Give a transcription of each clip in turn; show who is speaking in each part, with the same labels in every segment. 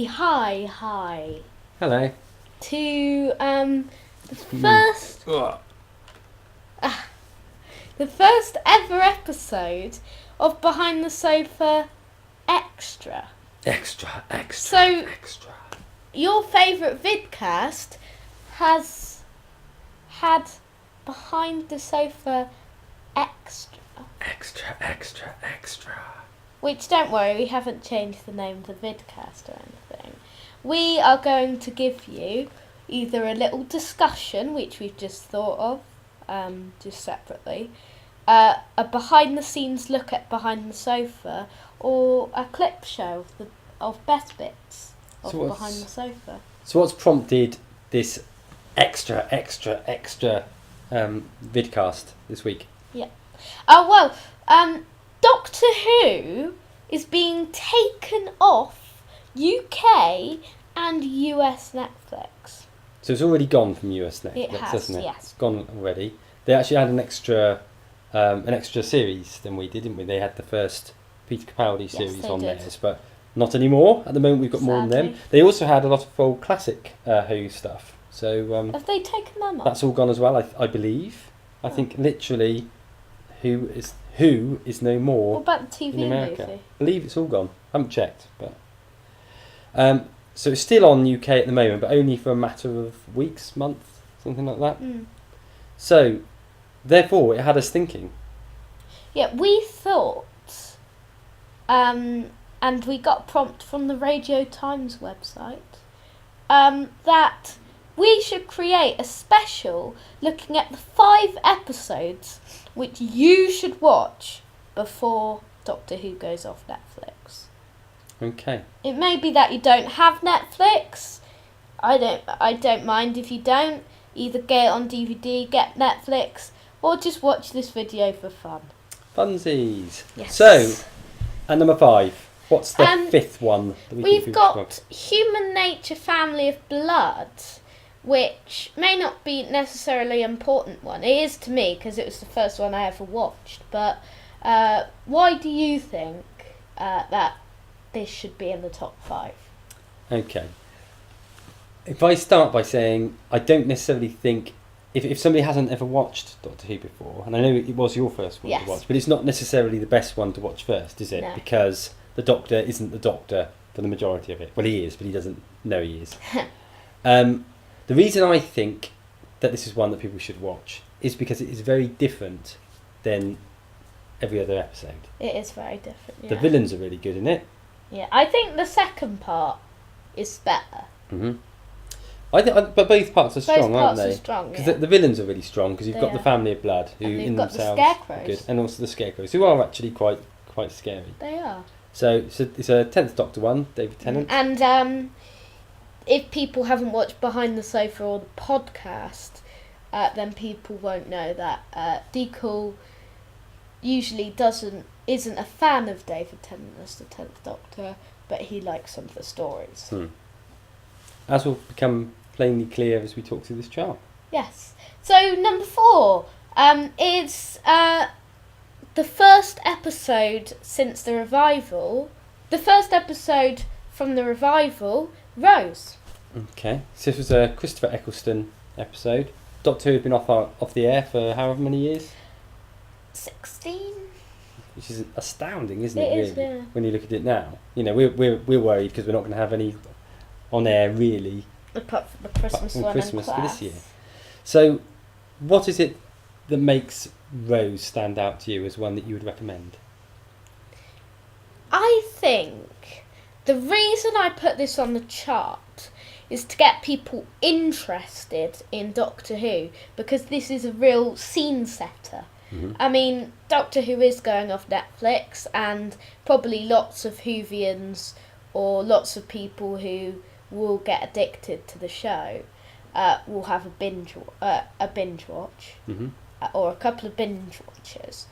Speaker 1: Hi.
Speaker 2: Hello.
Speaker 1: To the first ever episode of Behind the Sofa Extra.
Speaker 2: Extra.
Speaker 1: So, your favourite vidcast has had Behind the Sofa Extra.
Speaker 2: Extra.
Speaker 1: Which, don't worry, we haven't changed the name of the vidcast or anything. We are going to give you either a little discussion, which we've just thought of, just separately, a behind-the-scenes look at Behind the Sofa, or a clip show of best bits of Behind the Sofa.
Speaker 2: So what's prompted this extra vidcast this week?
Speaker 1: Yeah. Doctor Who is being taken off UK and US Netflix.
Speaker 2: So it's already gone from US Netflix,
Speaker 1: It has,
Speaker 2: hasn't it?
Speaker 1: yes.
Speaker 2: It's gone already. They actually had an extra series than we did, didn't we? They had the first Peter Capaldi series on theirs, but not anymore. At the moment, we've got more than them. They also had a lot of old classic Who stuff. So
Speaker 1: have they taken them off?
Speaker 2: That's all gone as well, I believe. I think literally Who is no more.
Speaker 1: What about the TV
Speaker 2: in America?
Speaker 1: movie?
Speaker 2: I believe it's all gone. I haven't checked, but so it's still on UK at the moment, but only for a matter of weeks, months, something like that. So, therefore, it had us thinking.
Speaker 1: Yeah, we thought, and we got a prompt from the Radio Times website, that we should create a special looking at the 5 episodes which you should watch before Doctor Who goes off Netflix.
Speaker 2: Okay.
Speaker 1: It may be that you don't have Netflix. I don't mind if you don't. Either get it on DVD, get Netflix, or just watch this video for fun.
Speaker 2: Funsies.
Speaker 1: Yes.
Speaker 2: So, and number 5. What's the 5th one that
Speaker 1: we've got Human Nature Family of Blood, which may not be necessarily an important one. It is to me because it was the first one I ever watched. But why do you think that this should be in the top 5?
Speaker 2: Okay. If I start by saying I don't necessarily think if somebody hasn't ever watched Doctor Who before, and I know it was your first one to watch, but it's not necessarily the best one to watch first, is it?
Speaker 1: No.
Speaker 2: Because the Doctor isn't the Doctor for the majority of it. Well, he is, but he doesn't know he is. The reason I think that this is one that people should watch is because it is very different than every other episode.
Speaker 1: It is very different, yeah.
Speaker 2: The villains are really good in it.
Speaker 1: Yeah, I think the second part is better.
Speaker 2: Mm-hmm. But both parts are strong, aren't they?
Speaker 1: Both parts are strong,
Speaker 2: because
Speaker 1: yeah.
Speaker 2: the villains are really strong, because you've got the Family of Blood, who
Speaker 1: and
Speaker 2: in
Speaker 1: got
Speaker 2: themselves
Speaker 1: the
Speaker 2: are
Speaker 1: Scarecrows.
Speaker 2: good, and also the Scarecrows, who are actually quite scary.
Speaker 1: They are.
Speaker 2: So it's a 10th Doctor one, David Tennant.
Speaker 1: And if people haven't watched Behind the Sofa or the podcast, then people won't know that Deacle usually isn't a fan of David Tennant as the 10th Doctor, but he likes some of the stories.
Speaker 2: As will become plainly clear as we talk through this chart.
Speaker 1: Yes. So number 4 is the first episode since the revival. The first episode from the revival, Rose.
Speaker 2: Okay. So this was a Christopher Eccleston episode. Doctor Who had been off the air for however many years?
Speaker 1: 16.
Speaker 2: Which is astounding, isn't it?
Speaker 1: Is,
Speaker 2: really,
Speaker 1: yeah.
Speaker 2: when you look at it now. You know, we're worried because we're not going to have any on air really.
Speaker 1: Apart from the Christmas one
Speaker 2: Christmas
Speaker 1: and
Speaker 2: for this year. So, what is it that makes Rose stand out to you as one that you would recommend?
Speaker 1: I think the reason I put this on the chart is to get people interested in Doctor Who, because this is a real scene setter.
Speaker 2: Mm-hmm.
Speaker 1: I mean, Doctor Who is going off Netflix, and probably lots of Whovians or lots of people who will get addicted to the show will have a binge watch, or a couple of binge watches.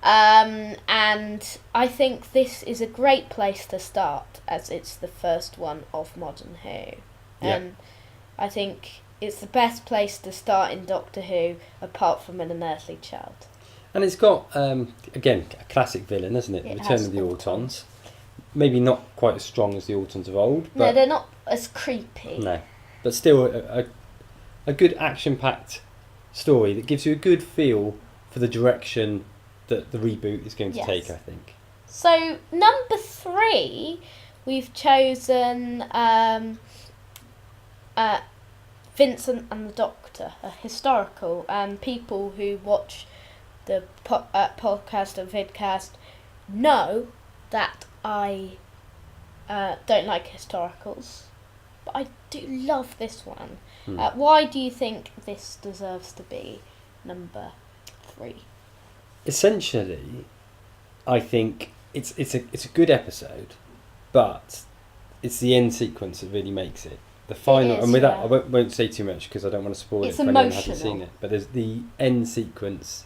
Speaker 1: And I think this is a great place to start, as it's the first one of Modern Who. And I think it's the best place to start in Doctor Who, apart from An Unearthly Child.
Speaker 2: And it's got, again, a classic villain, isn't it?
Speaker 1: It
Speaker 2: Return
Speaker 1: has
Speaker 2: of the Autons. maybe not quite as strong as the Autons of old.
Speaker 1: No,
Speaker 2: But
Speaker 1: they're not as creepy.
Speaker 2: no, but still a good action-packed story that gives you a good feel for the direction that the reboot is going to
Speaker 1: Yes.
Speaker 2: take, I think.
Speaker 1: So number 3, we've chosen Vincent and the Doctor, a historical, and people who watch the podcast and vidcast know that I don't like historicals, but I do love this one. Why do you think this deserves to be number 3?
Speaker 2: Essentially, I think it's a good episode, but it's the end sequence that really makes it. The final,
Speaker 1: is,
Speaker 2: and with that,
Speaker 1: yeah.
Speaker 2: I won't say too much because I don't want to spoil
Speaker 1: It's
Speaker 2: it for anyone who hasn't
Speaker 1: emotional.
Speaker 2: seen it. But the end sequence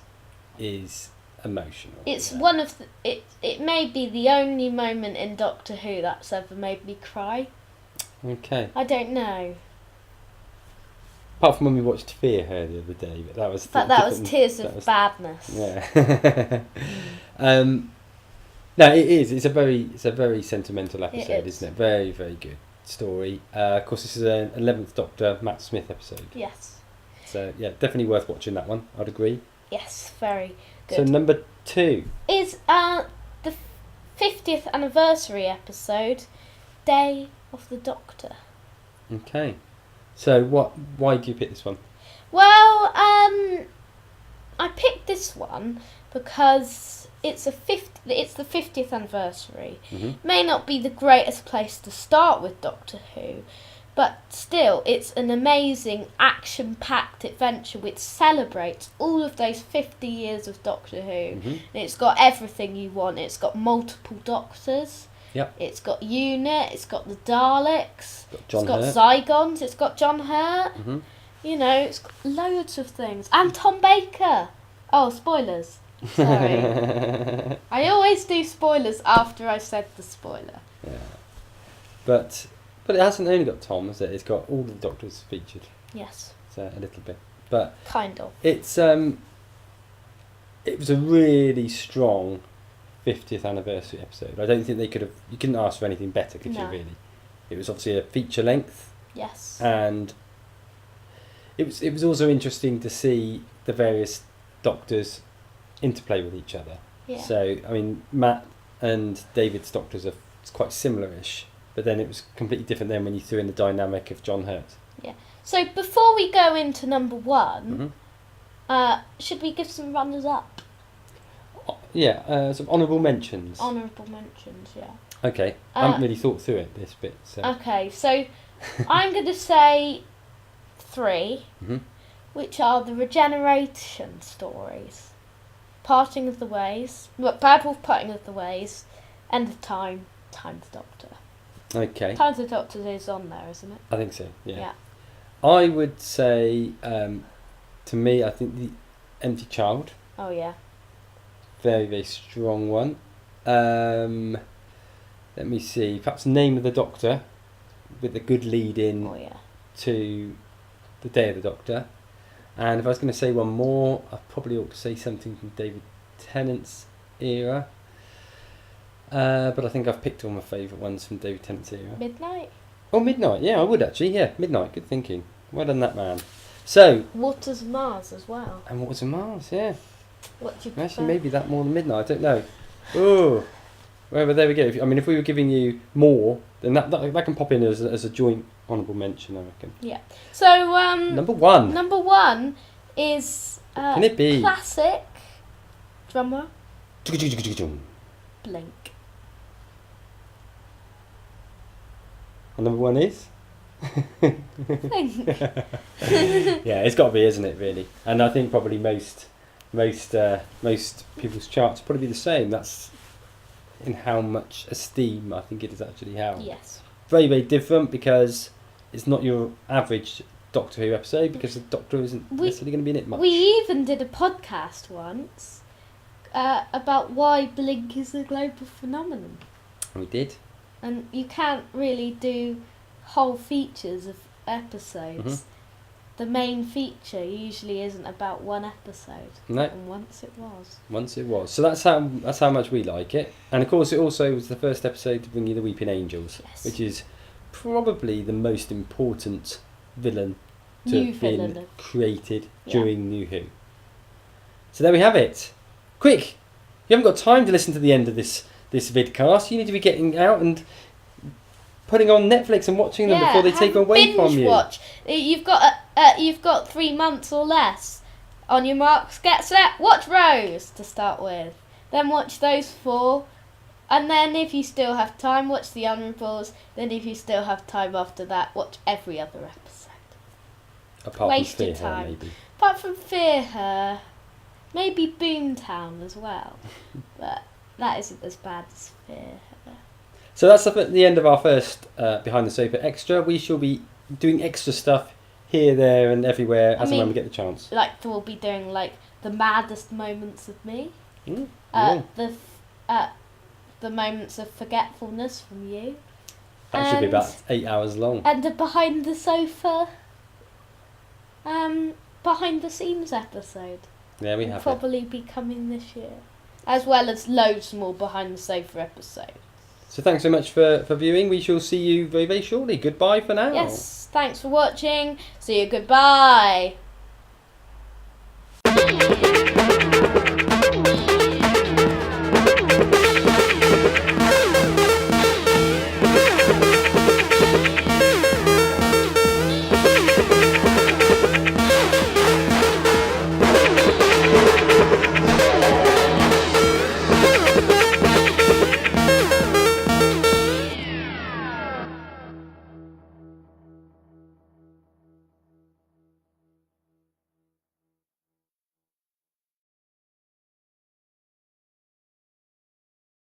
Speaker 2: is emotional.
Speaker 1: It's
Speaker 2: yeah.
Speaker 1: one of the, it may be the only moment in Doctor Who that's ever made me cry.
Speaker 2: Okay.
Speaker 1: I don't know.
Speaker 2: Apart from when we watched Fear Her the other day, but that was.
Speaker 1: But that was
Speaker 2: different-
Speaker 1: tears
Speaker 2: that
Speaker 1: of
Speaker 2: was-
Speaker 1: badness.
Speaker 2: Yeah. No, it is. It's a very sentimental episode,
Speaker 1: is.
Speaker 2: isn't it? Very, very good story. Of course, this is an 11th Doctor Matt Smith episode.
Speaker 1: Yes.
Speaker 2: So yeah, definitely worth watching that one. I'd agree.
Speaker 1: Yes, very good.
Speaker 2: So number 2.
Speaker 1: Is the 50th anniversary episode, Day of the Doctor.
Speaker 2: Okay. So why do you pick this one?
Speaker 1: Well, I picked this one because it's the 50th anniversary.
Speaker 2: Hmm.
Speaker 1: May not be the greatest place to start with Doctor Who, but still, it's an amazing action-packed adventure which celebrates all of those 50 years of Doctor Who.
Speaker 2: Hmm.
Speaker 1: And it's got everything you want. It's got multiple Doctors.
Speaker 2: Yep.
Speaker 1: It's got UNIT. It's got the Daleks.
Speaker 2: Got John
Speaker 1: It's got
Speaker 2: Hurt.
Speaker 1: Zygons. It's got John Hurt.
Speaker 2: Hmm.
Speaker 1: You know, it's got loads of things. And Tom Baker. Oh, spoilers. Sorry. I always do spoilers after I said the spoiler.
Speaker 2: Yeah. But it hasn't only got Tom, has it? It's got all the Doctors featured.
Speaker 1: Yes,
Speaker 2: So a little bit. But
Speaker 1: kind of.
Speaker 2: it's it was a really strong 50th anniversary episode. I don't think you couldn't ask for anything better, could you
Speaker 1: No.
Speaker 2: really? It was obviously a feature length,
Speaker 1: Yes.
Speaker 2: and it was also interesting to see the various Doctors interplay with each other.
Speaker 1: Yeah.
Speaker 2: So I mean, Matt and David's Doctors are quite similar-ish, but then it was completely different then when you threw in the dynamic of John Hurt.
Speaker 1: So before we go into number 1,
Speaker 2: Mhm.
Speaker 1: should we give some runners up?
Speaker 2: Yeah, some honourable mentions.
Speaker 1: Honourable mentions, yeah.
Speaker 2: Okay, I haven't really thought through it this bit. So.
Speaker 1: Okay, so I'm going to say 3,
Speaker 2: Mhm.
Speaker 1: which are the regeneration stories. Parting of the Ways, Bad Wolf Parting of the Ways, End of Time, Time of the Doctor.
Speaker 2: Okay,
Speaker 1: Time of the Doctor is on there, isn't it?
Speaker 2: I think so. Yeah.
Speaker 1: Yeah.
Speaker 2: I would say, to me, I think the Empty Child,
Speaker 1: Oh, yeah.
Speaker 2: very very strong one. Let me see, perhaps Name of the Doctor, with a good lead in
Speaker 1: Oh, yeah.
Speaker 2: to the Day of the Doctor. And if I was going to say one more, I probably ought to say something from David Tennant's era. But I think I've picked all my favourite ones from David Tennant's era.
Speaker 1: Midnight.
Speaker 2: Oh, Midnight. Yeah, I would actually. Yeah, Midnight. Good thinking. Well done, that man. So,
Speaker 1: Waters of Mars as well.
Speaker 2: and what was a Mars? Yeah.
Speaker 1: What do you prefer?
Speaker 2: Actually, maybe that more than Midnight. I don't know. Oh. Well, but there we go. If we were giving you more, then that can pop in as a joint honourable mention, I reckon.
Speaker 1: So,
Speaker 2: Number 1.
Speaker 1: number 1 is
Speaker 2: Can it be?
Speaker 1: classic drummer
Speaker 2: And
Speaker 1: Blink.
Speaker 2: number 1 is?
Speaker 1: Blink.
Speaker 2: Yeah, it's got to be, isn't it? Really, and I think probably most people's charts probably be the same. That's in how much esteem I think it is actually held.
Speaker 1: Yes.
Speaker 2: Very very different because it's not your average Doctor Who episode because the Doctor isn't necessarily going to be in it much.
Speaker 1: We even did a podcast once about why Blink is a global phenomenon.
Speaker 2: And we did.
Speaker 1: And you can't really do whole features of episodes the main feature usually isn't about one episode.
Speaker 2: No.
Speaker 1: And once it was.
Speaker 2: Once it was. So that's how much we like it. And of course, it also was the first episode to bring you the Weeping Angels,
Speaker 1: Yes.
Speaker 2: which is probably the most important villain to
Speaker 1: New
Speaker 2: have been
Speaker 1: villain.
Speaker 2: created
Speaker 1: Yeah.
Speaker 2: during New Who. So there we have it. Quick! You haven't got time to listen to the end of this vidcast. You need to be getting out and putting on Netflix and watching them before they take
Speaker 1: have a
Speaker 2: away from
Speaker 1: binge
Speaker 2: you.
Speaker 1: Watch. You've got 3 months or less. On your marks, get set. Watch Rose to start with. Then watch those 4. And then if you still have time, watch The Honourables. Then if you still have time after that, watch every other episode.
Speaker 2: Apart
Speaker 1: Wasted
Speaker 2: from Fear Her,
Speaker 1: time.
Speaker 2: maybe.
Speaker 1: Apart from Fear Her, maybe Boomtown as well. But that isn't as bad as Fear Her.
Speaker 2: So that's up at the end of our first Behind the Sofa Extra. We shall be doing extra stuff here, there and everywhere as and when we get the chance.
Speaker 1: Like, we'll be doing, like, the maddest moments of me.
Speaker 2: Yeah.
Speaker 1: The moments of forgetfulness from you.
Speaker 2: That should be about 8 hours long.
Speaker 1: And the behind the sofa, behind the scenes episode.
Speaker 2: There we
Speaker 1: Will
Speaker 2: have it.
Speaker 1: probably be coming this year, as well as loads more behind the sofa episodes.
Speaker 2: So thanks so much for viewing. We shall see you very, very shortly. Goodbye for now.
Speaker 1: Yes, thanks for watching. See you. Goodbye.